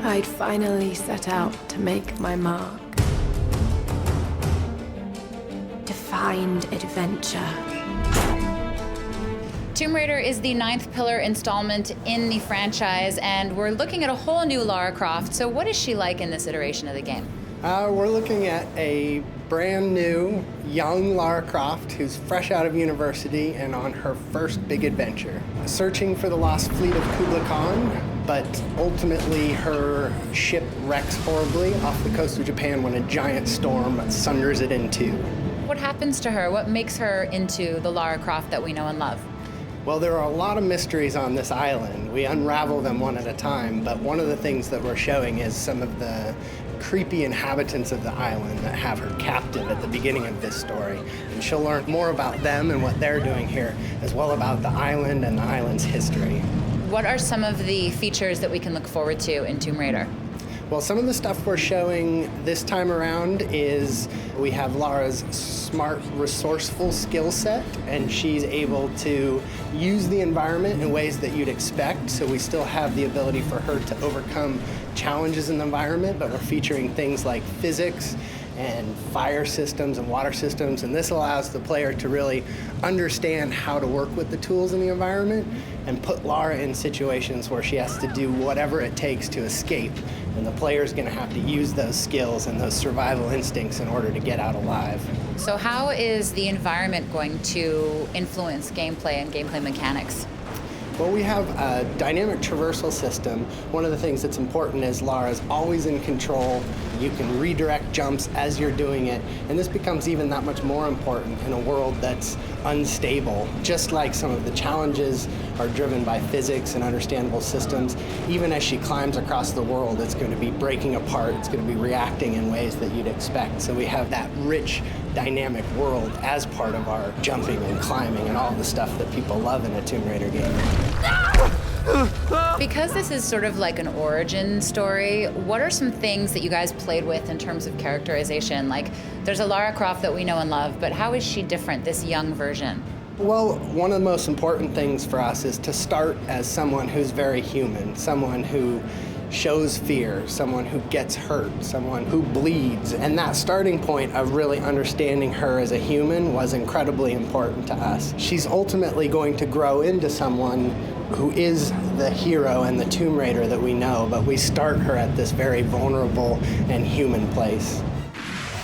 I'd finally set out to make my mark. To find adventure. Tomb Raider is the 9th pillar installment in the franchise, and we're looking at a whole new Lara Croft. So what is she like in this iteration of the game? We're looking at a brand new, young Lara Croft who's fresh out of university and on her first big adventure. Searching for the lost fleet of Kublai Khan, but ultimately her ship wrecks horribly off the coast of Japan when a giant storm sunders it in two. What happens to her? What makes her into the Lara Croft that we know and love? Well, there are a lot of mysteries on this island. We unravel them one at a time, but one of the things that we're showing is some of the creepy inhabitants of the island that have her captive at the beginning of this story. And she'll learn more about them and what they're doing here, as well about the island and the island's history. What are some of the features that we can look forward to in Tomb Raider? Well, some of the stuff we're showing this time around is we have Lara's smart, resourceful skill set, and she's able to use the environment in ways that you'd expect. So we still have the ability for her to overcome challenges in the environment, but we're featuring things like physics and fire systems and water systems, and this allows the player to really understand how to work with the tools in the environment and put Lara in situations where she has to do whatever it takes to escape, and the player's going to have to use those skills and those survival instincts in order to get out alive. So how is the environment going to influence gameplay and gameplay mechanics? Well, we have a dynamic traversal system. One of the things that's important is Lara's always in control. You can redirect jumps as you're doing it, and this becomes even that much more important in a world that's unstable. Just like some of the challenges are driven by physics and understandable systems, even as she climbs across the world, it's going to be breaking apart, it's going to be reacting in ways that you'd expect. So we have that rich, dynamic world as part of our jumping and climbing and all the stuff that people love in a Tomb Raider game. Because this is sort of like an origin story, what are some things that you guys played with in terms of characterization? Like, there's a Lara Croft that we know and love, but how is she different, this young version? Well, one of the most important things for us is to start as someone who's very human, someone who shows fear, someone who gets hurt, someone who bleeds. And that starting point of really understanding her as a human was incredibly important to us. She's ultimately going to grow into someone who is the hero and the Tomb Raider that we know, but we start her at this very vulnerable and human place.